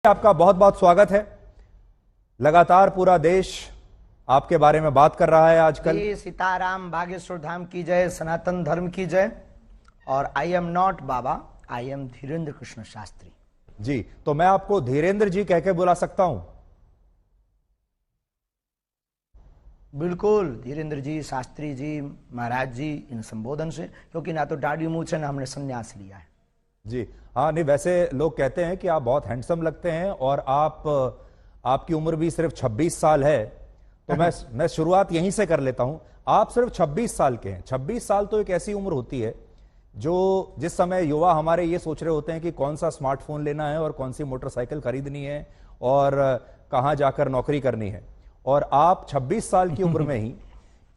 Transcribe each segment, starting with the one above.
आपका बहुत बहुत स्वागत है। लगातार पूरा देश आपके बारे में बात कर रहा है आजकल। सीताराम, बागेश्वर धाम की जय, सनातन धर्म की जय। और I am not baba, I am Dhirendra Krishna Shastri ji. तो मैं आपको धीरेन्द्र जी कह के बुला सकता हूं? बिल्कुल, धीरेन्द्र जी, शास्त्री जी, महाराज जी, इन संबोधन से, क्योंकि ना तो दाढ़ी मूछ है ना हमने संन्यास लिया है जी। हाँ, नहीं, वैसे लोग कहते हैं कि आप बहुत हैंडसम लगते हैं और आपकी उम्र भी सिर्फ 26 साल है। तो मैं शुरुआत यहीं से कर लेता हूं। आप सिर्फ 26 साल के हैं। 26 साल तो एक ऐसी उम्र होती है जिस समय युवा हमारे ये सोच रहे होते हैं कि कौन सा स्मार्टफोन लेना है और कौन सी मोटरसाइकिल खरीदनी है और कहां जाकर नौकरी करनी है। और आप 26 साल की उम्र में ही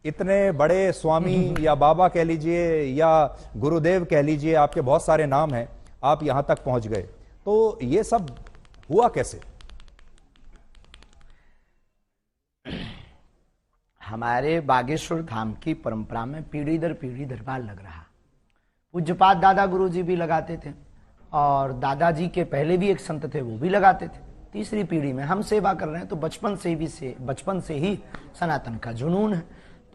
इतने बड़े स्वामी या बाबा कह लीजिए या गुरुदेव कह लीजिए, आपके बहुत सारे नाम हैं, आप यहां तक पहुंच गए। तो ये सब हुआ कैसे? हमारे बागेश्वर धाम की परंपरा में पीढ़ी दर पीढ़ी दरबार लग रहा। पूज्यपाद दादा गुरु जी भी लगाते थे और दादाजी के पहले भी एक संत थे, वो भी लगाते थे। तीसरी पीढ़ी में हम सेवा कर रहे हैं, तो बचपन से ही सनातन का जुनून है।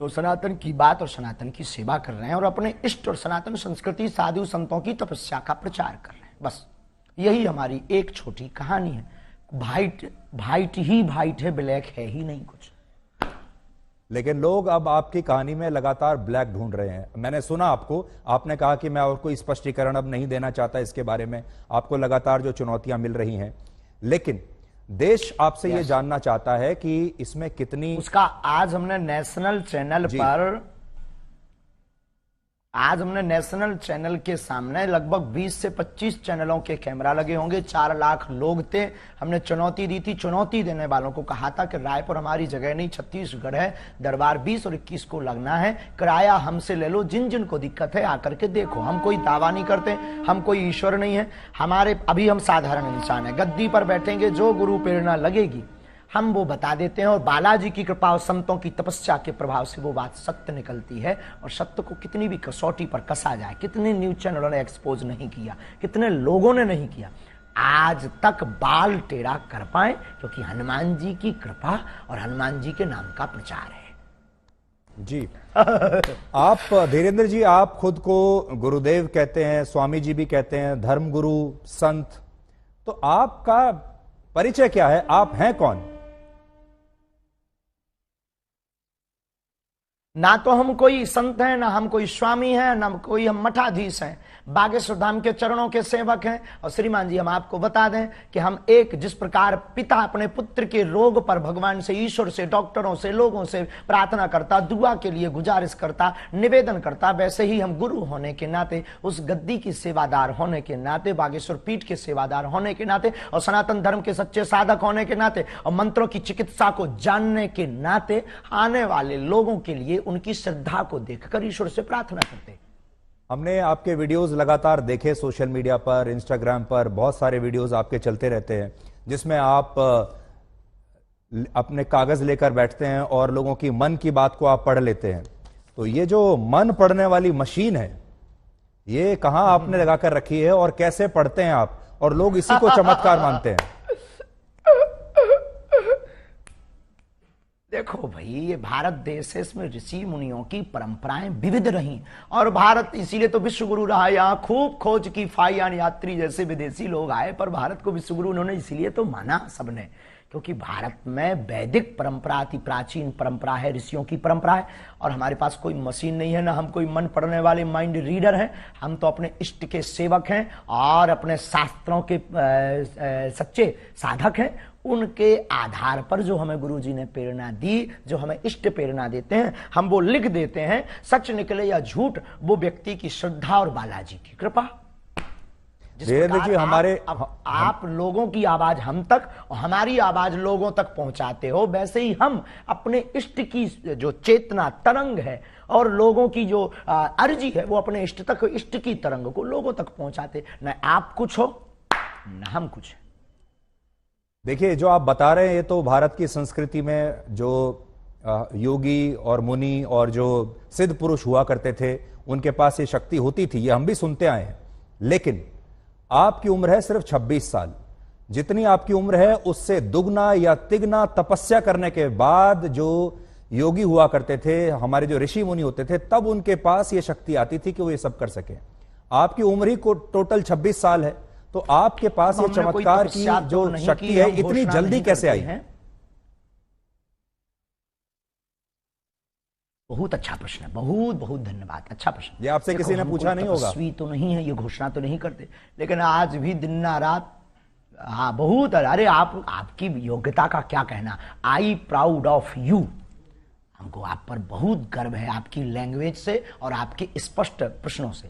तो सनातन की बात और सनातन की सेवा कर रहे हैं और अपने इष्ट और सनातन संस्कृति, साधु संतों की तपस्या का प्रचार कर रहे हैं। बस यही हमारी एक छोटी कहानी है। वाइट ही वाइट है, ब्लैक है ही नहीं कुछ। लेकिन लोग अब आपकी कहानी में लगातार ब्लैक ढूंढ रहे हैं। मैंने सुना आपने कहा कि मैं और कोई स्पष्टीकरण अब नहीं देना चाहता इसके बारे में। आपको लगातार जो चुनौतियां मिल रही हैं, लेकिन देश आपसे ये जानना चाहता है कि इसमें कितनी उसका आज हमने नेशनल चैनल के सामने लगभग 20 से 25 चैनलों के कैमरा लगे होंगे। 4 लाख लोग थे। हमने चुनौती दी थी, चुनौती देने वालों को कहा था कि रायपुर हमारी जगह नहीं, छत्तीसगढ़ है, दरबार 20 और 21 को लगना है, किराया हमसे ले लो, जिन जिन को दिक्कत है आकर के देखो। हम कोई दावा नहीं करते, हम कोई ईश्वर नहीं है, अभी हम साधारण इंसान है। गद्दी पर बैठेंगे, जो गुरु प्रेरणा लगेगी हम वो बता देते हैं और बालाजी की कृपा और संतों की तपस्या के प्रभाव से वो बात सत्य निकलती है। और सत्य को कितनी भी कसौटी पर कसा जाए, कितने न्यूज चैनलों ने एक्सपोज नहीं किया, कितने लोगों ने नहीं किया, आज तक बाल टेढ़ा कर पाए, क्योंकि हनुमान जी की कृपा और हनुमान जी के नाम का प्रचार है जी। आप धीरेन्द्र जी, आप खुद को गुरुदेव कहते हैं, स्वामी जी भी कहते हैं, धर्म गुरु, संत। तो आपका परिचय क्या है? आप हैं कौन? ना तो हम कोई संत हैं, ना हम कोई स्वामी हैं, ना कोई हम मठाधीश हैं। बागेश्वर धाम के चरणों के सेवक हैं। और श्रीमान जी, हम आपको बता दें कि हम जिस प्रकार पिता अपने पुत्र के रोग पर भगवान से, ईश्वर से, डॉक्टरों से, लोगों से प्रार्थना करता, दुआ के लिए गुजारिश करता, निवेदन करता, वैसे ही हम गुरु होने के नाते, उस गद्दी की सेवादार होने के नाते, बागेश्वर पीठ के सेवादार होने के नाते और सनातन धर्म के सच्चे साधक होने के नाते और मंत्रों की चिकित्सा को जानने के नाते आने वाले लोगों के लिए उनकी श्रद्धा को देखकर ईश्वर से प्रार्थना करते। हमने आपके वीडियोस लगातार देखे, सोशल मीडिया पर, इंस्टाग्राम पर बहुत सारे वीडियोस आपके चलते रहते हैं, जिसमें आप अपने कागज लेकर बैठते हैं और लोगों की मन की बात को आप पढ़ लेते हैं। तो ये जो मन पढ़ने वाली मशीन है, ये कहां आपने लगाकर रखी है और कैसे पढ़ते हैं आप? और लोग इसी को चमत्कार मानते हैं। देखो भाई, ये भारत देश है, इसमें ऋषि मुनियों की परंपराएं विविध रही और भारत इसीलिए तो विश्व गुरु रहा। यहाँ खूब खोज की फाइयान यात्री जैसे विदेशी लोग आए, पर भारत को विश्व गुरु उन्होंने इसीलिए तो माना सबने, क्योंकि भारत में वैदिक परंपरा अति प्राचीन परंपरा है, ऋषियों की परंपरा है। और हमारे पास कोई मशीन नहीं है, ना हम कोई मन पढ़ने वाले माइंड रीडर हैं। हम तो अपने इष्ट के सेवक हैं और अपने शास्त्रों के सच्चे साधक हैं। उनके आधार पर जो हमें गुरु जी ने प्रेरणा दी, जो हमें इष्ट प्रेरणा देते हैं, हम वो लिख देते हैं। सच निकले या झूठ, वो व्यक्ति की श्रद्धा और बालाजी की कृपा। धीरेन्द्र जी, आप लोगों की आवाज हम तक और हमारी आवाज लोगों तक पहुंचाते हो, वैसे ही हम अपने इष्ट की जो चेतना तरंग है और लोगों की जो अर्जी है, वो अपने इष्ट तक, इष्ट की तरंग को लोगों तक पहुंचाते। न आप कुछ हो न हम कुछ। देखिए, जो आप बता रहे हैं, ये तो भारत की संस्कृति में जो योगी और मुनि और जो सिद्ध पुरुष हुआ करते थे, उनके पास ये शक्ति होती थी, ये हम भी सुनते आए हैं। लेकिन आपकी उम्र है सिर्फ 26 साल। जितनी आपकी उम्र है उससे दुगना या तिगना तपस्या करने के बाद जो योगी हुआ करते थे, हमारे जो ऋषि मुनि होते थे, तब उनके पास ये शक्ति आती थी कि वो ये सब कर सके। आपकी उम्र ही को टोटल 26 साल है, तो आपके पास ये चमत्कार की जो शक्ति है इतनी जल्दी कैसे आई है? बहुत अच्छा प्रश्न है, बहुत बहुत धन्यवाद, अच्छा प्रश्न। ये आपसे किसी ने पूछा नहीं होगा। तपस्वी तो नहीं है, ये घोषणा तो नहीं करते, लेकिन आज भी दिन रात, हाँ बहुत। अरे आपकी योग्यता का क्या कहना, आई प्राउड ऑफ यू। हमको आप पर बहुत गर्व है, आपकी लैंग्वेज से और आपके स्पष्ट प्रश्नों से।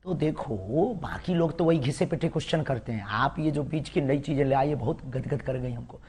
तो देखो, बाकी लोग तो वही घिसे पिटे क्वेश्चन करते हैं, आप ये जो बीच की नई चीजें ले आइए बहुत गदगद कर गई हमको।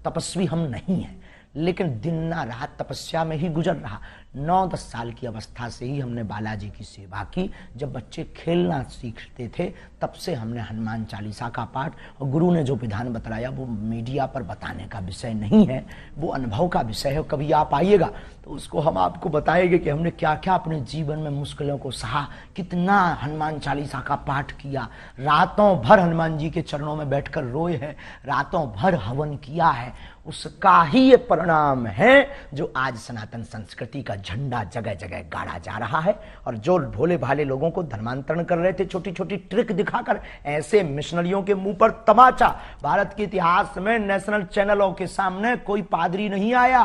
तपस्वी हम नहीं हैं, लेकिन दिन रात तपस्या में ही गुजर रहा। 9-10 साल की अवस्था से ही हमने बालाजी की सेवा की। जब बच्चे खेलना सीखते थे तब से हमने हनुमान चालीसा का पाठ, और गुरु ने जो विधान बताया वो मीडिया पर बताने का विषय नहीं है, वो अनुभव का विषय है। कभी आप आइएगा तो उसको हम आपको बताएंगे कि हमने क्या क्या अपने जीवन में मुश्किलों को सहा, कितना हनुमान चालीसा का पाठ किया, रातों भर हनुमान जी के चरणों में बैठकर रोए हैं, रातों भर हवन किया है। उसका ही ये परिणाम है जो आज सनातन संस्कृति का झंडा जगह जगह गाड़ा जा रहा है। और जो भोले भाले लोगों को धर्मांतरण कर रहे थे छोटी छोटी ट्रिक दिखाकर, ऐसे मिशनरियों के मुंह पर तमाचा। भारत के इतिहास में नेशनल चैनलों के सामने कोई पादरी नहीं आया,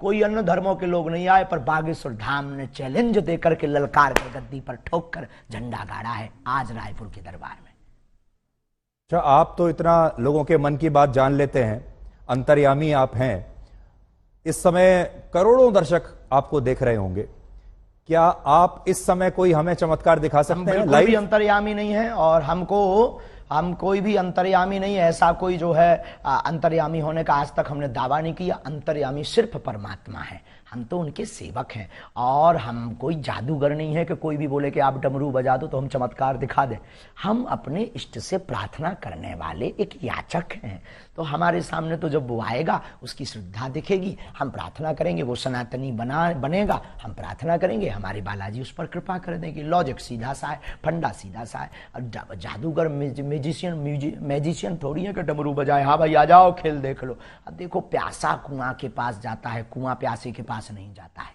कोई अन्य धर्मों के लोग नहीं आए, पर बागेश्वर धाम ने चैलेंज देकर के, ललकार कर, गद्दी पर ठोक कर झंडा गाड़ा है आज रायपुर के दरबार में। अच्छा, आप तो इतना लोगों के मन की बात जान लेते हैं, अंतर्यामी आप हैं। इस समय करोड़ों दर्शक आपको देख रहे होंगे, क्या आप इस समय कोई हमें चमत्कार दिखा सकते हैं? लाइव भी अंतर्यामी नहीं है, और हम कोई भी अंतर्यामी नहीं है। ऐसा कोई जो है अंतर्यामी होने का आज तक हमने दावा नहीं किया। अंतर्यामी सिर्फ परमात्मा है, हम तो उनके सेवक हैं। और हम कोई जादूगर नहीं है कि कोई भी बोले कि आप डमरू बजा दो तो हम चमत्कार दिखा दें। हम अपने इष्ट से प्रार्थना करने वाले एक याचक हैं। तो हमारे सामने तो जब वो आएगा उसकी श्रद्धा दिखेगी, हम प्रार्थना करेंगे, वो सनातनी बनेगा, हम प्रार्थना करेंगे, हमारे बालाजी उस पर कृपा कर देंगे। लॉजिक सीधा सा है, फंडा सीधा सा है। और जादूगर मैजिशियन थोड़ी है कि डमरू बजाए, हाँ भाई आ जाओ खेल देख लो। अब देखो, प्यासा कुआं के पास जाता है, कुआं प्यासे के पास नहीं जाता है।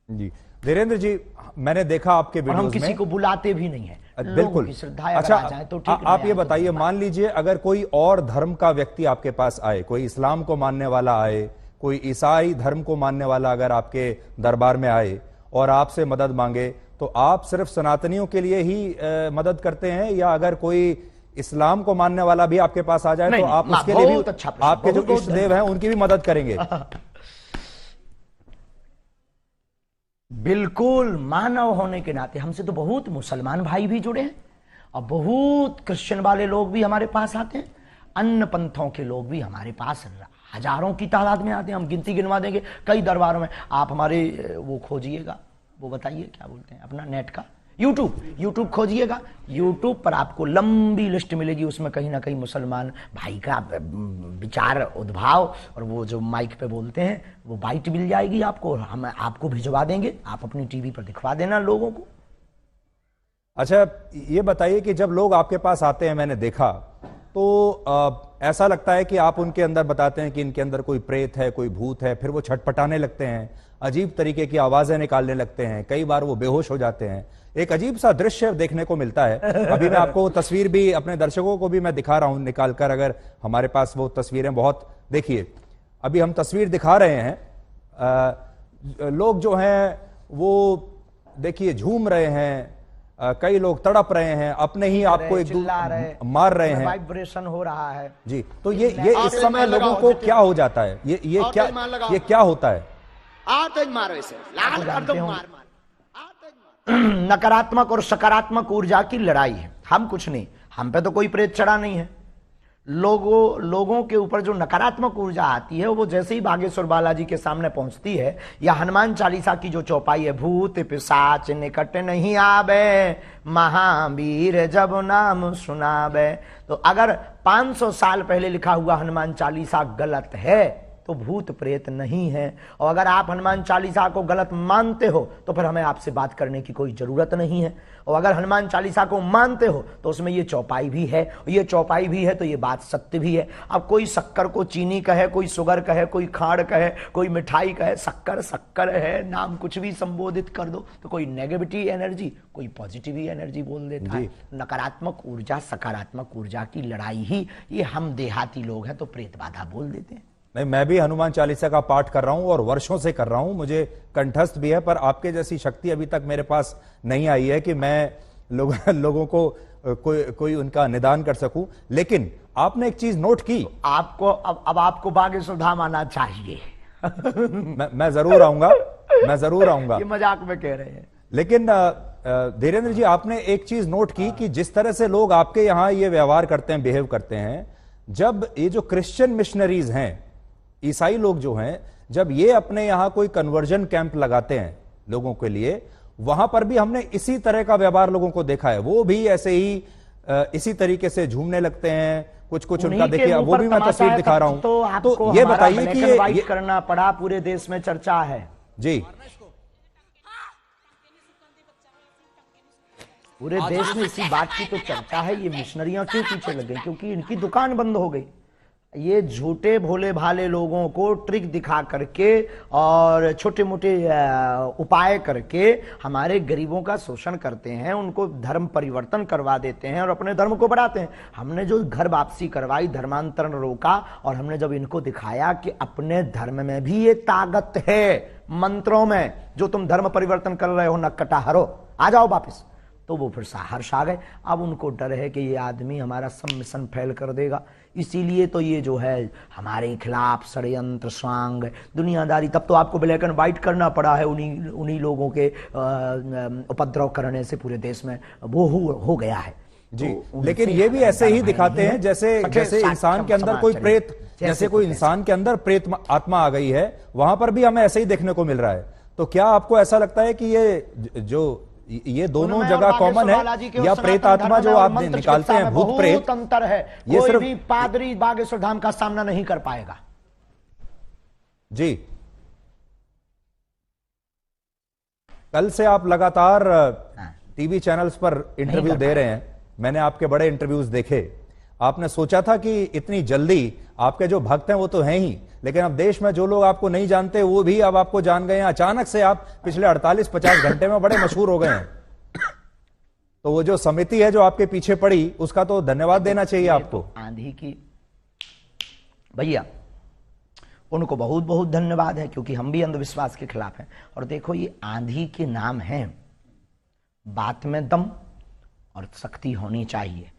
जी धीरेन्द्र जी, मैंने देखा आपके वीडियोस में, हम किसी को बुलाते भी नहीं है, बिल्कुल की श्रद्धा। अच्छा, तो ठीक आप ये बताइए, मान लीजिए अगर कोई और धर्म का व्यक्ति आपके पास आए, कोई इस्लाम को मानने वाला आए, कोई ईसाई धर्म को मानने वाला अगर आपके दरबार में आए और आपसे मदद मांगे, तो आप सिर्फ सनातनियों के लिए ही मदद करते हैं, या अगर कोई इस्लाम को मानने वाला भी आपके पास आ जाए तो आप उसके लिए भी, आपके जो इष्ट देव हैं उनकी भी मदद करेंगे? बिल्कुल, मानव होने के नाते हमसे तो बहुत मुसलमान भाई भी जुड़े हैं, और बहुत क्रिश्चियन वाले लोग भी हमारे पास आते हैं, अन्य पंथों के लोग भी हमारे पास हजारों की तादाद में आते हैं। हम गिनती गिनवा देंगे कई दरबारों में। आप हमारे वो खोजिएगा, वो बताइए क्या बोलते हैं अपना नेट का, यूट्यूब खोजिएगा, यूट्यूब पर आपको लंबी लिस्ट मिलेगी। उसमें कहीं ना कहीं मुसलमान भाई का विचार उद्भाव और वो जो माइक पे बोलते हैं वो बाइट मिल जाएगी आपको, हम आपको भिजवा देंगे, आप अपनी टीवी पर दिखवा देना लोगों को। अच्छा, ये बताइए कि जब लोग आपके पास आते हैं, मैंने देखा तो ऐसा लगता है कि आप उनके अंदर बताते हैं कि इनके अंदर कोई प्रेत है, कोई भूत है, फिर वो छटपटाने लगते हैं, अजीब तरीके की आवाजें निकालने लगते हैं, कई बार वो बेहोश हो जाते हैं। एक अजीब सा दृश्य देखने को मिलता है। अभी मैं आपको तस्वीर भी, अपने दर्शकों को भी मैं दिखा रहा हूं निकालकर, अगर हमारे पास वो तस्वीरें, बहुत देखिए अभी हम तस्वीर दिखा रहे हैं। लोग जो हैं वो देखिए झूम रहे हैं, कई लोग तड़प रहे हैं, अपने ही आपको एक मार रहे हैं, वाइब्रेशन हो रहा है जी। तो ये इस समय लोगों को क्या हो जाता है, ये क्या होता है? नकारात्मक और सकारात्मक ऊर्जा की लड़ाई है। हम कुछ नहीं, हम पे तो कोई प्रेत चढ़ा नहीं है। लोगों के ऊपर जो नकारात्मक ऊर्जा आती है वो जैसे ही बागेश्वर बालाजी के सामने पहुंचती है, या हनुमान चालीसा की जो चौपाई है, भूत पिशाच निकट नहीं आवे, महावीर जब नाम सुनावे। तो अगर 500 साल पहले लिखा हुआ हनुमान चालीसा गलत है तो भूत प्रेत नहीं है। और अगर आप हनुमान चालीसा को गलत मानते हो तो फिर हमें आपसे बात करने की कोई जरूरत नहीं है। और अगर हनुमान चालीसा को मानते हो तो उसमें ये चौपाई भी है, ये चौपाई भी है तो ये बात सत्य भी है। अब कोई शक्कर को चीनी कहे, कोई शुगर कहे, कोई खाड़ कहे, कोई मिठाई कहे, शक्कर शक्कर है, नाम कुछ भी संबोधित कर दो तो कोई नेगेटिविटी एनर्जी, कोई पॉजिटिव एनर्जी बोल देता है। नकारात्मक ऊर्जा सकारात्मक ऊर्जा की लड़ाई ही ये हम देहाती लोग हैं तो प्रेत बाधा बोल देते हैं। नहीं, मैं भी हनुमान चालीसा का पाठ कर रहा हूं और वर्षों से कर रहा हूं, मुझे कंठस्थ भी है, पर आपके जैसी शक्ति अभी तक मेरे पास नहीं आई है कि मैं लोगों को कोई उनका निदान कर सकूं। लेकिन आपने एक चीज नोट की, तो आपको अब आपको बागेश्वर धाम आना चाहिए। मैं जरूर आऊंगा, मैं जरूर आऊंगा। ये मजाक में कह रहे हैं। लेकिन धीरेन्द्र जी, आपने एक चीज नोट की कि जिस तरह से लोग आपके यहां ये व्यवहार करते हैं, बिहेव करते हैं, जब ये जो क्रिश्चियन मिशनरीज हैं, ईसाई लोग जो हैं, जब ये अपने यहां कोई कन्वर्जन कैंप लगाते हैं लोगों के लिए, वहां पर भी हमने इसी तरह का व्यवहार लोगों को देखा है। वो भी ऐसे ही इसी तरीके से झूमने लगते हैं, कुछ उनका देखिए, वो भी मैं तस्वीर दिखा रहा हूं। तो ये बताइए कि ये करना पड़ा, पूरे देश में चर्चा है जी, पूरे देश में इसी बात की तो चर्चा है। ये मिशनरियां क्यों पीछे लग गई? क्योंकि इनकी दुकान बंद हो गई। ये झूठे भोले भाले लोगों को ट्रिक दिखा करके और छोटे मोटे उपाय करके हमारे गरीबों का शोषण करते हैं, उनको धर्म परिवर्तन करवा देते हैं और अपने धर्म को बढ़ाते हैं। हमने जो घर वापसी करवाई, धर्मांतरण रोका, और हमने जब इनको दिखाया कि अपने धर्म में भी ये ताकत है, मंत्रों में, जो तुम धर्म परिवर्तन कर रहे हो नक्कटा हरो, आ जाओ वापिस, तो वो फिर हर्ष आ गए। अब उनको डर है कि ये आदमी हमारा सब मिशन फेल कर देगा, इसीलिए तो ये जो है हमारे खिलाफ षड्यंत्र स्वांग दुनियादारी। तब तो आपको ब्लैक एंड व्हाइट करना पड़ा है, उन्हीं लोगों के उपद्रव करने से पूरे देश में वो हो गया है जी। तो लेकिन ये भी ऐसे ही दिखाते हैं जैसे इंसान के अंदर कोई प्रेत, जैसे कोई इंसान के अंदर प्रेत आत्मा आ गई है, वहां पर भी हमें ऐसे ही देखने को मिल रहा है। तो क्या आपको ऐसा लगता है कि ये दोनों जगह कॉमन है, या प्रेत आत्मा जो आप निकालते हैं, भूत प्रेत, अंतर है? ये सिर्फ भी पादरी बागेश्वर धाम का सामना नहीं कर पाएगा जी। कल से आप लगातार टीवी चैनल्स पर इंटरव्यू दे रहे हैं, मैंने आपके बड़े इंटरव्यूज देखे। आपने सोचा था कि इतनी जल्दी, आपके जो भक्त हैं वो तो हैं ही, लेकिन अब देश में जो लोग आपको नहीं जानते वो भी अब आपको जान गए हैं। अचानक से आप पिछले 48-50 घंटे में बड़े मशहूर हो गए हैं। तो वो जो समिति है जो आपके पीछे पड़ी, उसका तो धन्यवाद देना चाहिए आपको। आंधी की भैया, उनको बहुत बहुत धन्यवाद है, क्योंकि हम भी अंधविश्वास के खिलाफ हैं। और देखो, ये आंधी के नाम है, बात में दम और शक्ति होनी चाहिए।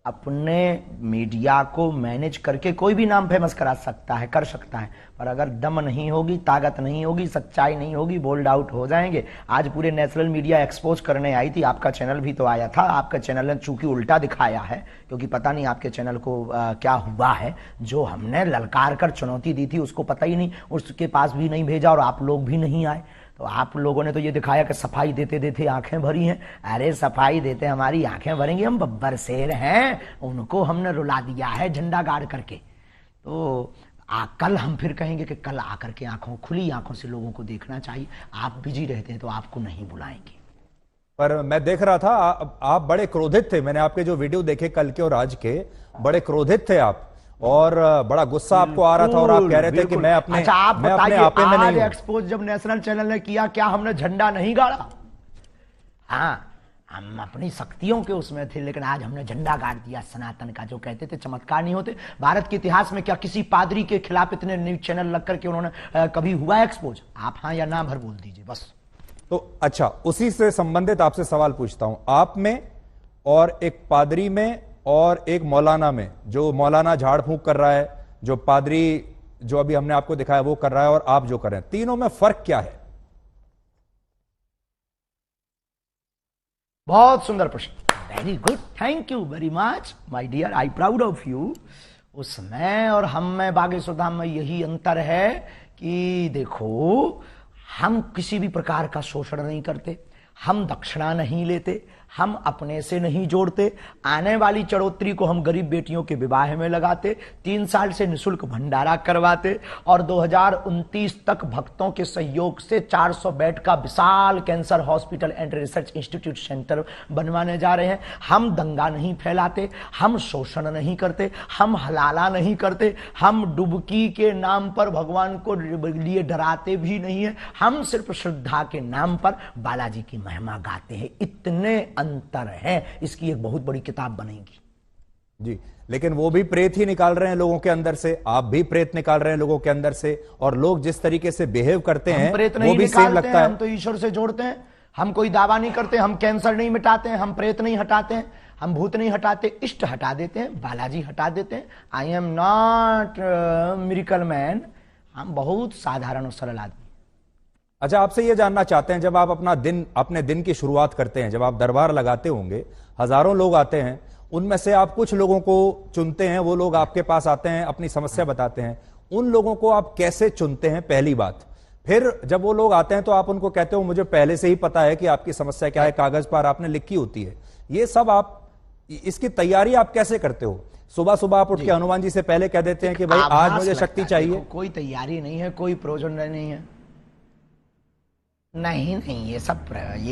अपने मीडिया को मैनेज करके कोई भी नाम फेमस करा सकता है, कर सकता है, पर अगर दम नहीं होगी, ताकत नहीं होगी, सच्चाई नहीं होगी, बोल्ड आउट हो जाएंगे। आज पूरे नेशनल मीडिया एक्सपोज करने आई थी, आपका चैनल भी तो आया था। आपका चैनल ने चूंकि उल्टा दिखाया है, क्योंकि पता नहीं आपके चैनल को क्या हुआ है। जो हमने ललकार कर चुनौती दी थी उसको पता ही नहीं, उसके पास भी नहीं भेजा और आप लोग भी नहीं आए। तो आप लोगों ने तो ये दिखाया कि सफाई देते देते आंखें भरी हैं। अरे सफाई देते हमारी आंखें भरेंगी, हम बब्बर शेर हैं, उनको हमने रुला दिया है झंडा गाड़ करके। तो कल हम फिर कहेंगे कि कल आकर के खुली आंखों से लोगों को देखना चाहिए। आप बिजी रहते हैं तो आपको नहीं बुलाएंगे। पर मैं देख रहा था आप बड़े क्रोधित थे, मैंने आपके जो वीडियो देखे कल के और आज के, बड़े क्रोधित थे आप, और बड़ा गुस्सा आपको आ रहा था, और आप कह रहे थे कि मैं अपने आपे में नहीं हूं। एक्सपोज जब नेशनल चैनल ने किया, क्या हमने झंडा नहीं गाड़ा? हाँ, हम अपनी शक्तियों के उसमें थे, लेकिन आज हमने झंडा गाड़ दिया सनातन का। जो कहते थे चमत्कार नहीं होते, भारत के इतिहास में क्या किसी पादरी के खिलाफ इतने न्यूज चैनल लग करके उन्होंने कभी हुआ एक्सपोज? आप हाँ या ना भर बोल दीजिए बस। तो अच्छा, उसी से संबंधित आपसे सवाल पूछता हूं। आप में और एक पादरी में और एक मौलाना में, जो मौलाना झाड़ फूंक कर रहा है, जो पादरी जो अभी हमने आपको दिखाया वो कर रहा है, और आप जो कर रहे हैं, तीनों में फर्क क्या है? बहुत सुंदर प्रश्न, very good, thank you very much my dear, I proud of you. उसमें और हम में, बागेश्वर धाम में यही अंतर है कि देखो, हम किसी भी प्रकार का शोषण नहीं करते, हम दक्षिणा नहीं लेते, हम अपने से नहीं जोड़ते। आने वाली चढ़ोतरी को हम गरीब बेटियों के विवाह में लगाते, 3 साल से निःशुल्क भंडारा करवाते और 2029 तक भक्तों के सहयोग से 400 बेड का विशाल cancer hospital and research institute centre बनवाने जा रहे हैं। हम दंगा नहीं फैलाते, हम शोषण नहीं करते, हम हलाला नहीं करते, हम डुबकी के नाम पर भगवान को लिए डराते भी नहीं है। हम सिर्फ श्रद्धा के नाम पर बालाजी की महिमा गाते हैं। इतने अंतर है, इसकी एक बहुत बड़ी किताब बनेगी। जी, लेकिन वो भी प्रेत ही निकाल रहे हैं लोगों के अंदर से, आप भी प्रेत निकाल रहे हैं लोगों के अंदर से, और लोग जिस तरीके से बिहेव करते हैं वो भी सेम लगता है। हम तो ईश्वर से जोड़ते हैं, हम कोई दावा नहीं करते, हम कैंसर नहीं मिटाते हैं, हम प्रेत नहीं हटाते हैं, हम भूत नहीं हटाते, इष्ट हटा देते हैं, बालाजी हटा देते हैं। आई एम नॉट मिरेकल मैन, हम बहुत साधारण और सरल आदमी। अच्छा, आपसे यह जानना चाहते हैं, जब आप अपने दिन की शुरुआत करते हैं, जब आप दरबार लगाते होंगे, हजारों लोग आते हैं, उनमें से आप कुछ लोगों को चुनते हैं, वो लोग आपके पास आते हैं, अपनी समस्या बताते हैं, उन लोगों को आप कैसे चुनते हैं? पहली बात। फिर जब वो लोग आते हैं तो आप उनको कहते हो मुझे पहले से ही पता है कि आपकी समस्या क्या है, कागज पर आपने लिखी होती है। ये सब आप, इसकी तैयारी आप कैसे करते हो? सुबह सुबह आप उठ के हनुमान जी से पहले कह देते हैं कि भाई आज मुझे शक्ति चाहिए? कोई तैयारी नहीं है, कोई प्रयोजन नहीं है। नहीं, ये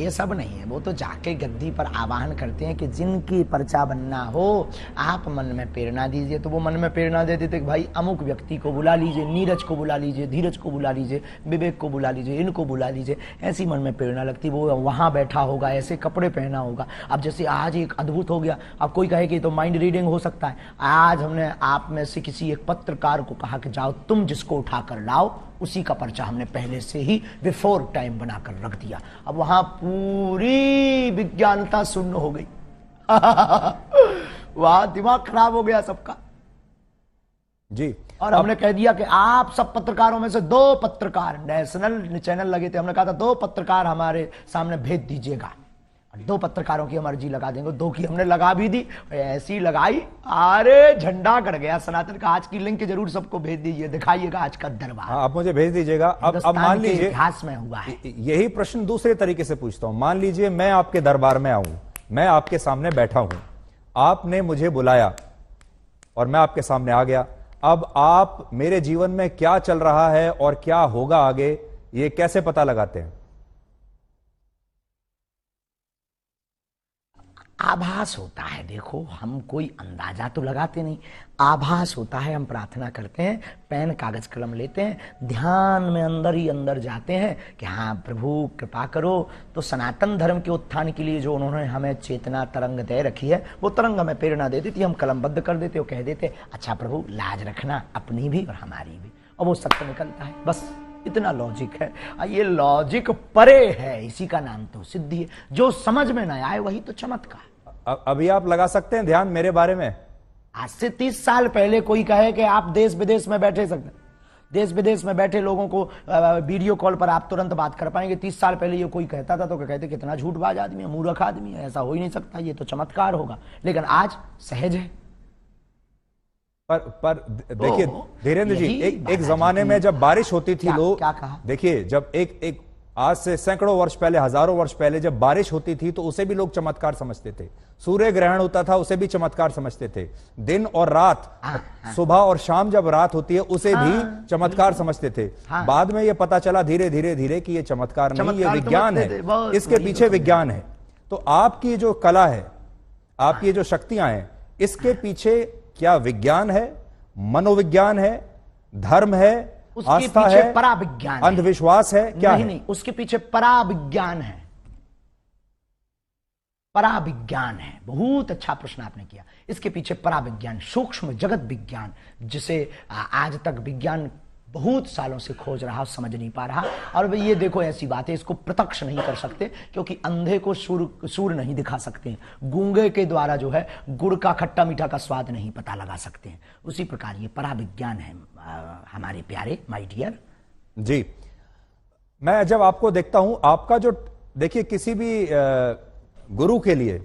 सब नहीं है। वो तो जाके गद्दी पर आवाहन करते हैं कि जिनकी पर्चा बनना हो आप मन में प्रेरणा दीजिए। तो वो मन में प्रेरणा देते थे कि भाई अमुक व्यक्ति को बुला लीजिए, नीरज को बुला लीजिए, धीरज को बुला लीजिए, विवेक को बुला लीजिए, इनको बुला लीजिए। ऐसी मन में प्रेरणा लगती, वो वहां बैठा होगा, ऐसे कपड़े पहना होगा। अब जैसे आज एक अद्भुत हो गया, अब कोई कहे कि तो माइंड रीडिंग हो सकता है। आज हमने आप में से किसी एक पत्रकार को कहा कि जाओ तुम जिसको उठा कर लाओ, उसी का पर्चा हमने पहले से ही बिफोर टाइम बनाकर रख दिया। अब वहां पूरी विज्ञानता शून्य हो गई। वहां दिमाग खराब हो गया सबका जी। और हमने कह दिया कि आप सब पत्रकारों में से 2 पत्रकार, नेशनल चैनल लगे थे, हमने कहा था 2 पत्रकार हमारे सामने भेज दीजिएगा। 2 पत्रकारों की हम अर्जी लगा देंगे। 2 की हमने लगा भी दी, ऐसी लगाई, अरे झंडा गड़ गया सनातन का। आज की लिंक जरूर सबको भेज दीजिए, दिखाइएगा आज का दरबार। आप मुझे भेज दीजिएगा। अब मान लीजिए इतिहास में हुआ है। यही प्रश्न दूसरे तरीके से पूछता हूं। मान लीजिए मैं आपके दरबार में आऊं, मैं आपके सामने बैठा हूं, आपने मुझे बुलाया और मैं आपके सामने आ गया। अब आप मेरे जीवन में क्या चल रहा है और क्या होगा आगे, ये कैसे पता लगाते हैं? आभास होता है। देखो, हम कोई अंदाजा तो लगाते नहीं, आभास होता है। हम प्रार्थना करते हैं, पेन कागज कलम लेते हैं, ध्यान में अंदर ही अंदर जाते हैं कि हाँ प्रभु कृपा करो। तो सनातन धर्म के उत्थान के लिए जो उन्होंने हमें चेतना तरंग दे रखी है, वो तरंग हमें प्रेरणा दे देती, हम कलमबद्ध कर देते और कह देते अच्छा प्रभु लाज रखना अपनी भी और हमारी भी, और वो सत्य निकलता है। बस इतना लॉजिक है। ये लॉजिक परे है, इसी का नाम तो सिद्धि है। जो समझ में ना आए वही तो चमत्कार। अभी आप लगा सकते हैं ध्यान मेरे बारे में? आज से 30 साल पहले कोई कहे कि आप देश विदेश में बैठे सकते, देश विदेश में बैठे लोगों को वीडियो कॉल पर आप तुरंत बात कर पाएंगे। 30 साल पहले ये कोई कहता था तो कहते कितना झूठबाज आदमी है, मूर्ख आदमी है, ऐसा हो ही नहीं सकता, ये तो चमत्कार होगा। लेकिन आज सहज है। पर देखिए धीरेन्द्र जी, एक जमाने में जब बारिश होती थी, लोग क्या कहा, देखिए जब एक आज से सैकड़ों वर्ष पहले, हजारों वर्ष पहले जब बारिश होती थी तो उसे भी लोग चमत्कार समझते थे। सूर्य ग्रहण होता था उसे भी चमत्कार समझते थे। दिन और रात, सुबह और शाम जब रात होती है उसे भी चमत्कार समझते थे। बाद में यह पता चला धीरे धीरे धीरे कि यह चमत्कार नहीं, यह विज्ञान है, इसके पीछे विज्ञान है। तो आपकी जो कला है, आपकी जो शक्तियां हैं, इसके पीछे क्या विज्ञान है, मनोविज्ञान है, धर्म है, आस्था है, पराविज्ञान, अंधविश्वास है, क्या नहीं, उसके पीछे पराविज्ञान है। पराविज्ञान है। बहुत अच्छा प्रश्न आपने किया। इसके पीछे पराविज्ञान, सूक्ष्म जगत विज्ञान, जिसे आज तक विज्ञान बहुत सालों से खोज रहा, समझ नहीं पा रहा। और ये देखो ऐसी बात है, इसको प्रत्यक्ष नहीं कर सकते क्योंकि अंधे को सूर नहीं दिखा सकते, गूंगे के द्वारा जो है गुड़ का खट्टा मीठा का स्वाद नहीं पता लगा सकते हैं। उसी प्रकार ये पराविज्ञान है हमारे प्यारे माय डियर जी। मैं जब आपको देखता हूं, आपका जो, देखिए किसी भी गुरु के लिए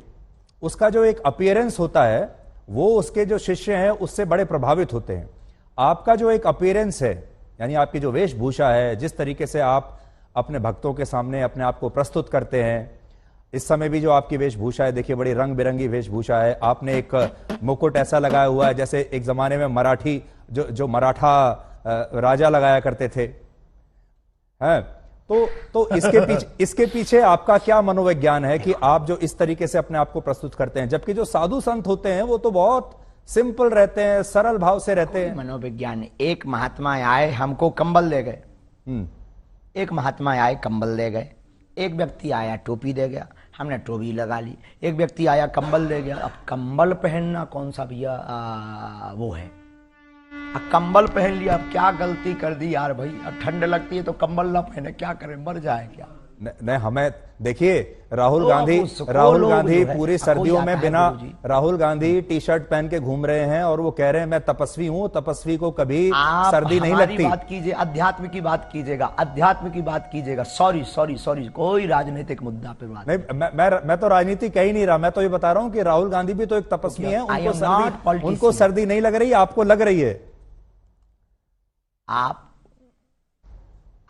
उसका जो एक अपीयरेंस होता है वो उसके जो शिष्य हैं उससे बड़े प्रभावित होते हैं। आपका जो एक अपीयरेंस है, यानी आपकी जो वेशभूषा है, जिस तरीके से आप अपने भक्तों के सामने अपने आप को प्रस्तुत करते हैं, इस समय भी जो आपकी वेशभूषा है, देखिए बड़ी रंग बिरंगी वेशभूषा है। आपने एक मुकुट ऐसा लगाया हुआ है जैसे एक जमाने में मराठी जो मराठा राजा लगाया करते थे, हैं? तो इसके पीछे आपका क्या मनोविज्ञान है कि आप जो इस तरीके से अपने आप को प्रस्तुत करते हैं, जबकि जो साधु संत होते हैं वो तो बहुत सिंपल रहते हैं, सरल भाव से रहते हैं। मनोविज्ञान, एक महात्मा आए हमको कंबल दे गए, एक महात्मा आए कंबल दे गए, एक व्यक्ति आया टोपी दे गया, हमने टोपी लगा ली, एक व्यक्ति आया कंबल दे गया। अब कंबल पहनना कौन सा भैया वो है, अब कंबल पहन लिया, अब क्या गलती कर दी यार भाई, अब ठंड लगती है तो कंबल ना पहने, क्या करें, मर जाए क्या। नहीं, हमें देखिए राहुल गांधी पूरी सर्दियों में बिना राहुल गांधी टी शर्ट पहन के घूम रहे हैं और वो कह रहे हैं मैं तपस्वी हूं, तपस्वी को कभी सर्दी नहीं लगती। बात कीजिए, अध्यात्म की बात कीजिएगा, अध्यात्म की बात कीजिएगा। सॉरी, कोई राजनीतिक मुद्दा पे बात नहीं। मैं तो राजनीति कह ही नहीं रहा, मैं तो ये बता रहा हूं कि राहुल गांधी भी तो एक तपस्वी है, उनको सर्दी नहीं लग रही, आपको लग रही है। आप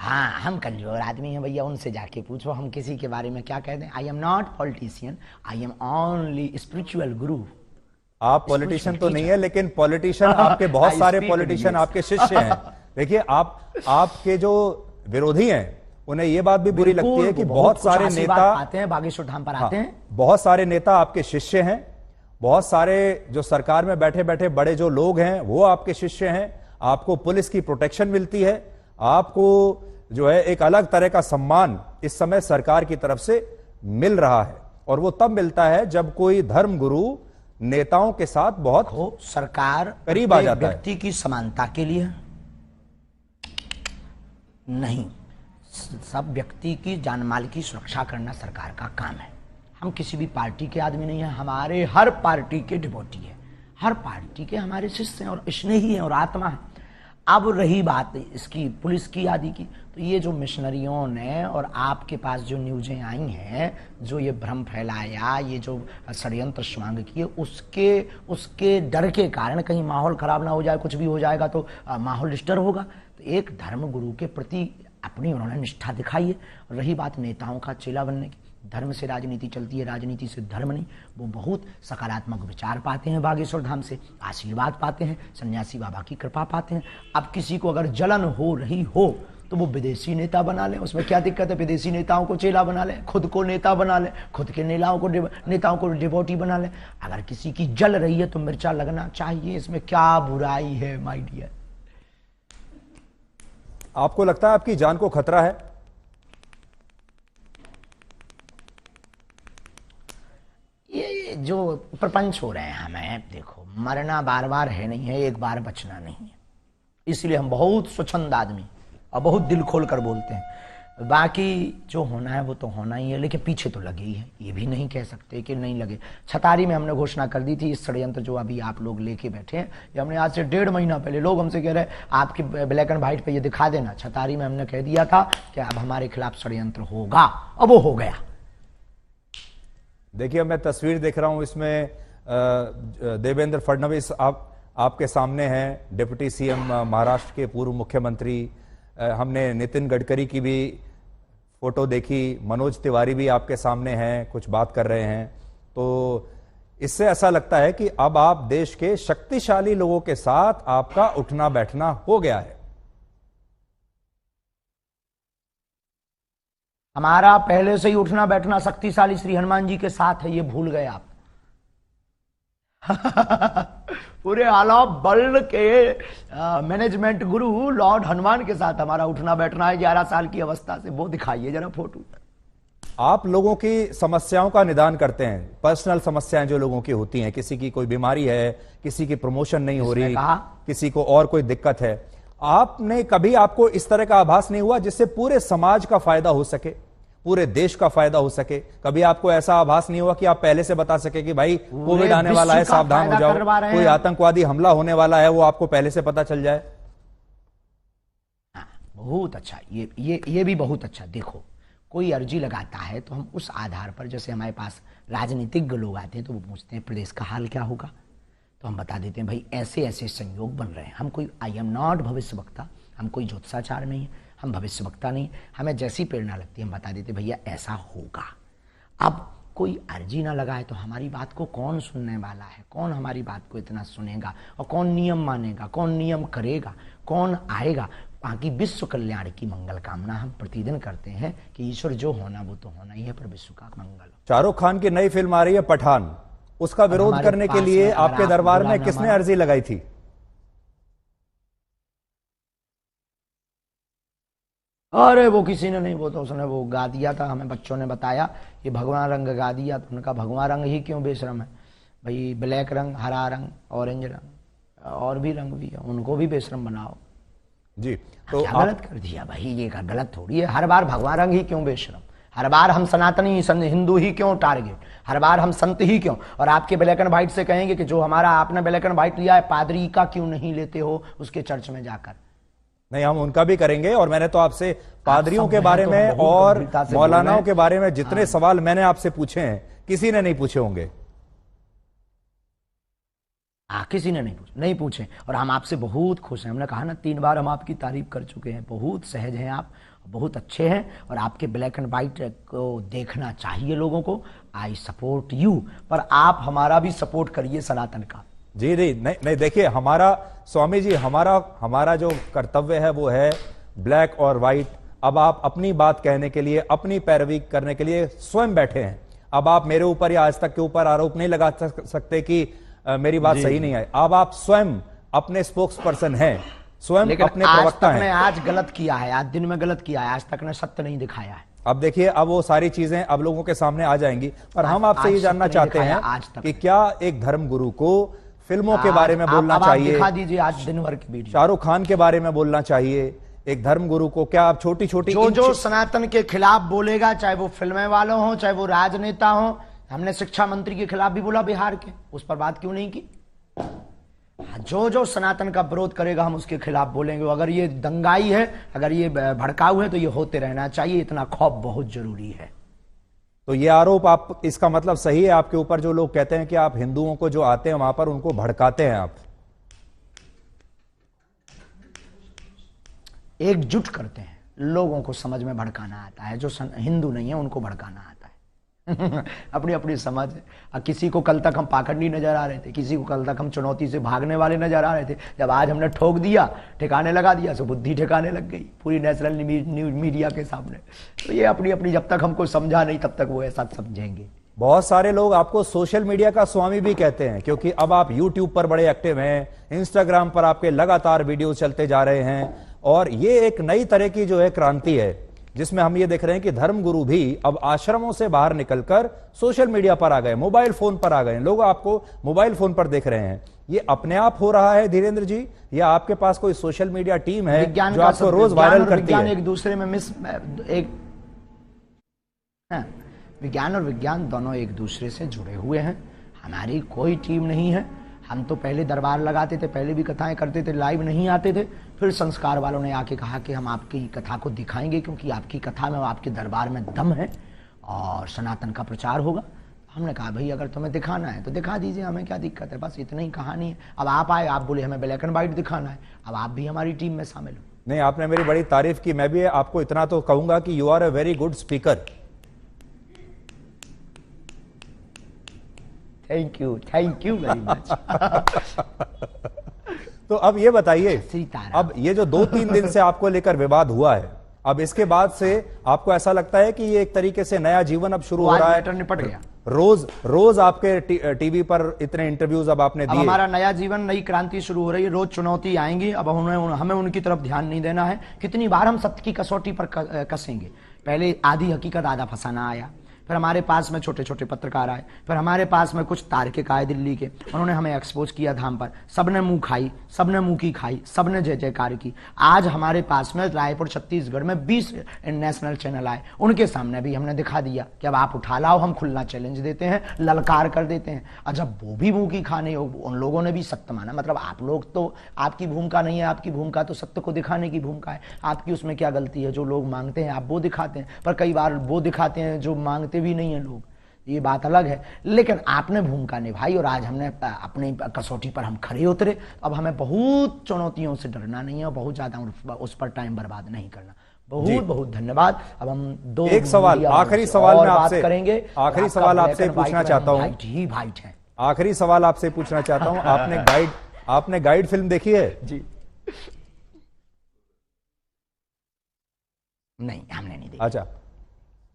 हाँ, हम कमजोर आदमी हैं भैया, उनसे जाके पूछो, हम किसी के बारे में क्या कह दें। आई am not politician, I am only spiritual गुरु। आप पॉलिटिशियन तो नहीं है, लेकिन पॉलिटिशियन आपके बहुत सारे पॉलिटिशियन आपके शिष्य हैं। देखिए आपके जो विरोधी हैं उन्हें यह बात भी बुरी लगती है कि बहुत सारे नेता आते हैं बागेश्वर धाम पर आते हैं, बहुत सारे नेता आपके शिष्य हैं, बहुत सारे जो सरकार में बैठे बैठे बड़े जो लोग हैं वो आपके शिष्य हैं। आपको पुलिस की प्रोटेक्शन मिलती है, आपको जो है एक अलग तरह का सम्मान इस समय सरकार की तरफ से मिल रहा है, और वो तब मिलता है जब कोई धर्म गुरु नेताओं के साथ बहुत सरकार करीब आ जाता है। व्यक्ति की समानता के लिए नहीं, सब व्यक्ति की जान माल की सुरक्षा करना सरकार का काम है। हम किसी भी पार्टी के आदमी नहीं है, हमारे हर पार्टी के डिवोटी है, हर पार्टी के हमारे शिष्य हैं और स्नेही हैं और आत्मा है। अब रही बात इसकी पुलिस की आदि की, तो ये जो मिशनरियों ने और आपके पास जो न्यूज़ें आई हैं, जो ये भ्रम फैलाया, ये जो षड्यंत्र स्वांग किए, उसके डर के कारण कहीं माहौल खराब ना हो जाए, कुछ भी हो जाएगा तो माहौल डिस्टर्ब होगा। तो एक धर्म गुरु के प्रति अपनी उन्होंने निष्ठा दिखाई है। रही बात नेताओं का चेला बनने की, धर्म से राजनीति चलती है, राजनीति से धर्म नहीं। वो बहुत सकारात्मक विचार पाते हैं, बागेश्वर धाम से आशीर्वाद पाते हैं, सन्यासी बाबा की कृपा पाते हैं। अब किसी को अगर जलन हो रही हो तो वो विदेशी नेता बना ले, उसमें क्या दिक्कत है। विदेशी नेताओं को चेला बना ले, खुद को नेता बना ले, खुद के नेताओं को डिवोटी बना ले। अगर किसी की जल रही है तो मिर्चा लगना चाहिए, इसमें क्या बुराई है माय डियर। आपको लगता है आपकी जान को खतरा है? ये जो प्रपंच हो रहे हैं हमें, देखो मरना बार बार है नहीं है, एक बार बचना नहीं है, इसलिए हम बहुत स्वच्छंद आदमी और बहुत दिल खोल कर बोलते हैं। बाकी जो होना है वो तो होना ही है, लेकिन पीछे तो लगे ही है, ये भी नहीं कह सकते कि नहीं लगे। छतारी में हमने घोषणा कर दी थी, इस षड्यंत्र जो अभी आप लोग लेके बैठे हैं, ये हमने आज से 1.5 महीना पहले, लोग हमसे कह रहे हैं आपके ब्लैक एंड व्हाइट पे ये दिखा देना। छतारी में हमने कह दिया था कि अब हमारे खिलाफ षड्यंत्र होगा, अब वो हो गया। देखिए मैं तस्वीर देख रहा हूं, इसमें देवेंद्र फडणवीस आपके सामने हैं, डिप्टी सीएम महाराष्ट्र के पूर्व मुख्यमंत्री। हमने नितिन गडकरी की भी फोटो देखी, मनोज तिवारी भी आपके सामने हैं, कुछ बात कर रहे हैं। तो इससे ऐसा लगता है कि अब आप देश के शक्तिशाली लोगों के साथ आपका उठना बैठना हो गया है। हमारा पहले से ही उठना बैठना शक्तिशाली श्री हनुमान जी के साथ है, ये भूल गए आप। पूरे आला वर्ल्ड के मैनेजमेंट गुरु लॉर्ड हनुमान के साथ हमारा उठना बैठना है 11 साल की अवस्था से। वो दिखाइए जरा फोटो। आप लोगों की समस्याओं का निदान करते हैं, पर्सनल समस्याएं जो लोगों की होती हैं, किसी की कोई बीमारी है, किसी की प्रमोशन नहीं हो रही, किसी को और कोई दिक्कत है। आपने कभी आपको इस तरह का आभास नहीं हुआ जिससे पूरे समाज का फायदा हो सके, पूरे देश का फायदा हो सके? कभी आपको ऐसा आभास नहीं हुआ कि आप पहले से बता सके कि भाई कोविड आने वाला है, सावधान हो जाओ, कोई आतंकवादी हमला होने वाला है, वो आपको पहले से पता चल जाए? बहुत अच्छा, ये भी बहुत अच्छा। देखो कोई अर्जी लगाता है तो हम उस आधार पर, जैसे हमारे पास राजनीतिज्ञ लोग आते हैं तो वो पूछते हैं प्रदेश का हाल क्या होगा, तो हम बता देते हैं भाई ऐसे ऐसे संयोग बन रहे हैं। हम कोई आई एम नॉट भविष्य वक्ता, हम कोई ज्योतिषाचार नहीं है, हम भविष्य वक्ता नहीं, हमें जैसी प्रेरणा लगती है हम बता देते भैया ऐसा होगा। अब कोई अर्जी ना लगाए तो हमारी बात को कौन सुनने वाला है, कौन हमारी बात को इतना सुनेगा, और कौन नियम मानेगा, कौन नियम करेगा, कौन आएगा। बाकी विश्व कल्याण की मंगल कामना हम प्रतिदिन करते हैं कि ईश्वर जो होना वो तो होना ही है, पर विश्व का मंगल। शाहरुख खान की नई फिल्म आ रही है पठान, उसका विरोध करने के लिए आपके दरबार में किसने अर्जी लगाई थी? अरे वो किसी ने नहीं, वो तो उसने वो गा दिया था, हमें बच्चों ने बताया ये भगवान रंग गा दिया, तो उनका भगवान रंग ही क्यों बेशरम है भाई, ब्लैक रंग, हरा रंग, ऑरेंज रंग और भी रंग भी है, उनको भी बेशरम बनाओ जी। तो क्या गलत कर दिया भाई, ये का गलत थोड़ी है, हर बार भगवान रंग ही क्यों बेशरम, हर बार हम सनातनी हिंदू ही क्यों टारगेट, हर बार हम संत ही क्यों, और आपके ब्लैक एंड व्हाइट से कहेंगे कि जो हमारा आपने ब्लैक एंड व्हाइट लिया है पादरी का क्यों नहीं लेते हो उसके चर्च में जाकर। नहीं, हम उनका भी करेंगे, और मैंने तो आपसे पादरियों के बारे में और मौलानाओं के बारे में जितने सवाल मैंने आपसे पूछे हैं किसी ने नहीं पूछे होंगे। किसी ने नहीं पूछे, और हम आपसे बहुत खुश हैं। हमने कहा ना 3 बार हम आपकी तारीफ कर चुके हैं, बहुत सहज हैं आप, बहुत अच्छे हैं, और आपके ब्लैक एंड व्हाइट को देखना चाहिए लोगों को। आई सपोर्ट यू, पर आप हमारा भी सपोर्ट करिए सनातन का। जी नहीं नहीं, देखिए हमारा स्वामी जी, हमारा जो कर्तव्य है वो है ब्लैक और व्हाइट। अब आप अपनी बात कहने के लिए, अपनी पैरवी करने के लिए स्वयं बैठे हैं। अब आप मेरे ऊपर या आज तक के ऊपर आरोप नहीं लगा सकते कि मेरी बात सही नहीं है। अब आप स्वयं अपने स्पोक्स पर्सन हैं, स्वयं अपने प्रवक्ता हैं। आज गलत किया है, आज दिन में गलत किया है, आज तक ने सत्य नहीं दिखाया है। अब देखिए, अब वो सारी चीजें अब लोगों के सामने आ जाएंगी, पर हम आपसे ये जानना चाहते हैं कि क्या एक धर्मगुरु को फिल्मों के बारे में बोलना चाहिए? दिखा दीजिए आज दिन भर की वीडियो। शाहरुख खान के बारे में बोलना चाहिए एक धर्मगुरु को? क्या आप छोटी छोटी जो सनातन के खिलाफ बोलेगा, चाहे वो फिल्में वालों हो, चाहे वो राजनेता हो, हमने शिक्षा मंत्री के खिलाफ भी बोला बिहार के, उस पर बात क्यों नहीं की? जो सनातन का विरोध करेगा हम उसके खिलाफ बोलेंगे। अगर ये दंगाई है, अगर ये भड़काऊ है, तो ये होते रहना चाहिए, इतना खौफ बहुत जरूरी है। तो ये आरोप, आप इसका मतलब सही है आपके ऊपर, जो लोग कहते हैं कि आप हिंदुओं को जो आते हैं वहां पर उनको भड़काते हैं, आप एकजुट करते हैं, लोगों को समझ में भड़काना आता है, जो हिंदू नहीं है उनको भड़काना आता है। अपनी अपनी समझ है। किसी को कल तक हम पाखंडी नजर आ रहे थे, किसी को कल तक हम चुनौती से भागने वाले नजर आ रहे थे, जब आज हमने ठोक दिया, ठिकाने लगा दिया, तो बुद्धि ठिकाने लग गई पूरी नेशनल मीडिया के सामने। तो ये अपनी अपनी, जब तक हमको समझा नहीं तब तक वो ऐसा समझेंगे। बहुत सारे लोग आपको सोशल मीडिया का स्वामी भी कहते हैं, क्योंकि अब आप यूट्यूब पर बड़े एक्टिव हैं, इंस्टाग्राम पर आपके लगातार वीडियो चलते जा रहे हैं, और ये एक नई तरह की जो है क्रांति है, जिसमें हम ये देख रहे हैं कि धर्मगुरु भी अब आश्रमों से बाहर निकलकर सोशल मीडिया पर आ गए, मोबाइल फोन पर आ गए। लोग आपको मोबाइल फोन पर देख रहे हैं। ये अपने आप हो रहा है धीरेन्द्र जी, या आपके पास कोई सोशल मीडिया टीम है जो आपको रोज वायरल करती है? एक दूसरे में विज्ञान और विज्ञान दोनों एक दूसरे से जुड़े हुए हैं। हमारी कोई टीम नहीं है। हम तो पहले दरबार लगाते थे, पहले भी कथाएं करते थे, लाइव नहीं आते थे। फिर संस्कार वालों ने आके कहा कि हम आपकी कथा को दिखाएंगे, क्योंकि आपकी कथा में, आपके दरबार में दम है और सनातन का प्रचार होगा। हमने कहा भाई अगर तुम्हें दिखाना है तो दिखा दीजिए, हमें क्या दिक्कत है, बस इतनी ही कहानी है। अब आप आए, आप बोले हमें ब्लैक एंड व्हाइट दिखाना है, अब आप भी हमारी टीम में शामिल हो। नहीं, आपने मेरी बड़ी तारीफ की। मैं भी आपको इतना तो कहूंगा कि you are a very good speaker. Thank you very much. तो अब ये बताइए, अब ये जो 2-3 दिन से आपको लेकर विवाद हुआ है, अब इसके बाद से आपको ऐसा लगता है कि ये एक तरीके से नया जीवन अब शुरू हो रहा है? निपट गया। रोज आपके टीवी पर इतने इंटरव्यूज अब आपने दिए। हमारा नया जीवन, नई क्रांति शुरू हो रही है। रोज चुनौती आएंगी, अब हमें उनकी तरफ ध्यान नहीं देना है। कितनी बार हम सत्य की कसौटी पर कसेंगे। पहले आधी हकीकत आधा फसाना आया, फिर हमारे पास में छोटे छोटे पत्रकार आए, फिर हमारे पास में कुछ तार्किक आए दिल्ली के, उन्होंने हमें एक्सपोज किया धाम पर। सबने मुंह खाई, सबने मुंह की खाई, सबने जय जयकार की। आज हमारे पास में रायपुर छत्तीसगढ़ में 20 नेशनल चैनल आए, उनके सामने भी हमने दिखा दिया कि अब आप उठा लाओ, हम खुला चैलेंज देते हैं, ललकार कर देते हैं। और जब वो भी मुंह की खाने, उन लोगों ने भी सत्य माना। मतलब आप लोग तो, आपकी भूमिका नहीं है, आपकी भूमिका तो सत्य को दिखाने की भूमिका है। आपकी उसमें क्या गलती है? जो लोग मांगते हैं आप वो दिखाते हैं, पर कई बार वो दिखाते हैं जो मांगते भी नहीं है लोग, ये बात अलग है। लेकिन आपने भूमिका निभाई और आज हमने अपनी कसौटी पर हम खड़े उतरे। अब हमें बहुत चुनौतियों से डरना नहीं है और बहुत ज्यादा उस पर टाइम बर्बाद नहीं करना। बहुत बहुत धन्यवाद। अब हम दो एक सवाल, आखिरी सवाल मैं आपसे करेंगे। आखिरी सवाल आपसे पूछना चाहता हूं। वाइट ही वाइट है। आखिरी सवाल आपसे पूछना चाहता हूं। आपने गाइड फिल्म देखी है? जी नहीं, हमने नहीं देखी। अच्छा,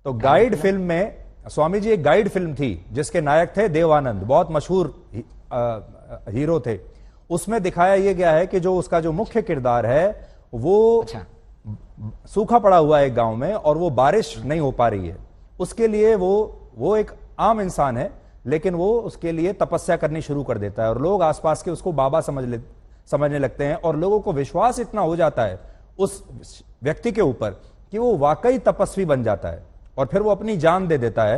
तो गाइड फिल्म में स्वामी जी एक गाइड फिल्म थी जिसके नायक थे देव आनंद, बहुत मशहूर हीरो थे। उसमें दिखाया यह गया है कि जो उसका जो मुख्य किरदार है वो अच्छा, सूखा पड़ा हुआ है एक गांव में और वो बारिश नहीं हो पा रही है। उसके लिए वो एक आम इंसान है, लेकिन वो उसके लिए तपस्या करनी शुरू कर देता है और लोग आसपास के उसको बाबा समझने लगते हैं और लोगों को विश्वास इतना हो जाता है उस व्यक्ति के ऊपर कि वो वाकई तपस्वी बन जाता है और फिर वो अपनी जान दे देता है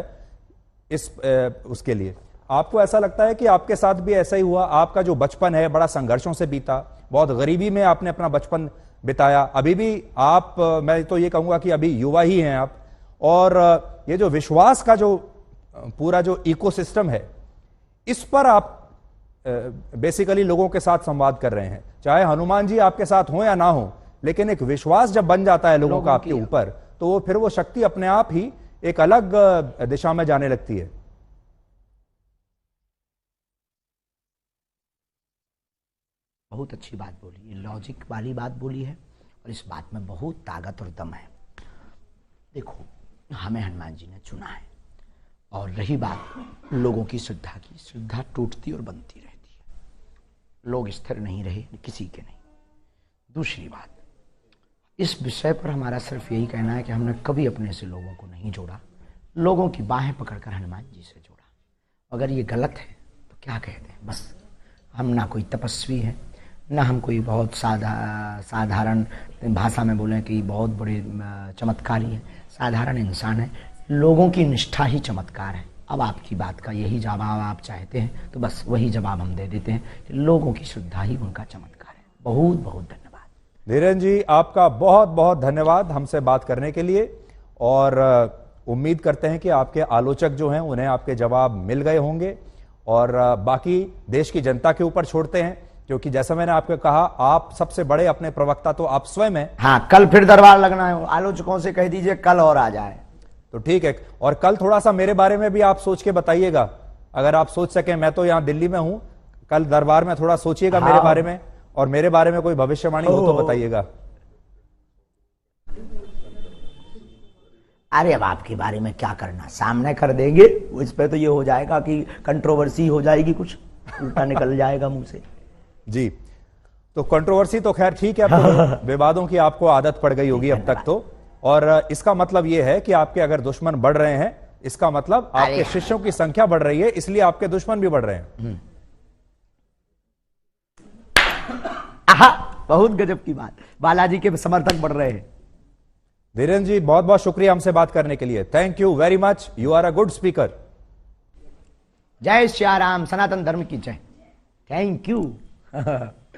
उसके लिए। आपको ऐसा लगता है कि आपके साथ भी ऐसा ही हुआ? आपका जो बचपन है बड़ा संघर्षों से बीता, बहुत गरीबी में आपने अपना बचपन बिताया। अभी भी आप, मैं तो ये कहूंगा कि अभी युवा ही हैं आप, और ये जो विश्वास का जो पूरा जो इकोसिस्टम है, इस पर आप बेसिकली लोगों के साथ संवाद कर रहे हैं। चाहे हनुमान जी आपके साथ हो या ना हो, लेकिन एक विश्वास जब बन जाता है लोगों का आपके ऊपर, तो फिर वो शक्ति अपने आप ही एक अलग दिशा में जाने लगती है। बहुत अच्छी बात बोली, ये लॉजिक वाली बात बोली है और इस बात में बहुत ताकत और दम है। देखो, हमें हनुमान जी ने चुना है और रही बात लोगों की श्रद्धा की, श्रद्धा टूटती और बनती रहती है, लोग स्थिर नहीं रहे किसी के नहीं। दूसरी बात, इस विषय पर हमारा सिर्फ यही कहना है कि हमने कभी अपने से लोगों को नहीं जोड़ा, लोगों की बाहें पकड़कर हनुमान जी से जोड़ा। अगर ये गलत है तो क्या कहते हैं, बस हम ना कोई तपस्वी हैं, ना हम कोई बहुत साधारण भाषा में बोलें कि बहुत बड़े चमत्कारी हैं, साधारण इंसान है। लोगों की निष्ठा ही चमत्कार है। अब आपकी बात का यही जवाब आप चाहते हैं तो बस वही जवाब हम दे देते हैं कि लोगों की श्रद्धा ही उनका चमत्कार है। बहुत बहुत धन्यवाद धीरेन्द्र जी, आपका बहुत बहुत धन्यवाद हमसे बात करने के लिए, और उम्मीद करते हैं कि आपके आलोचक जो हैं उन्हें आपके जवाब मिल गए होंगे, और बाकी देश की जनता के ऊपर छोड़ते हैं, क्योंकि जैसा मैंने आपको कहा, आप सबसे बड़े अपने प्रवक्ता तो आप स्वयं हैं। हाँ, कल फिर दरबार लगना है, आलोचकों से कह दीजिए कल और आ जाए तो ठीक है। और कल थोड़ा सा मेरे बारे में भी आप सोच के बताइएगा, अगर आप सोच सकें। मैं तो यहां दिल्ली में हूं, कल दरबार में थोड़ा सोचिएगा मेरे बारे में, और मेरे बारे में कोई भविष्यवाणी हो तो बताइएगा। अरे अब आपके बारे में क्या करना, सामने कर देंगे, इस पे तो ये हो जाएगा कि कंट्रोवर्सी हो जाएगी, कुछ उल्टा निकल जाएगा मुंह से। जी, तो कंट्रोवर्सी तो खैर ठीक है, तो विवादों की आपको आदत पड़ गई होगी अब तक तो, और इसका मतलब यह है कि आपके अगर दुश्मन बढ़ रहे हैं, इसका मतलब आपके शिष्यों की संख्या बढ़ रही है, इसलिए आपके दुश्मन भी बढ़ रहे हैं। आहा, बहुत गजब की बात, बालाजी के समर्थक बढ़ रहे हैं। धीरेन्द्र जी, बहुत बहुत शुक्रिया हमसे बात करने के लिए। Thank you very much, you are a good speaker. जय श्री राम, सनातन धर्म की जय। Thank you.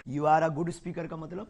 You are a good speaker का मतलब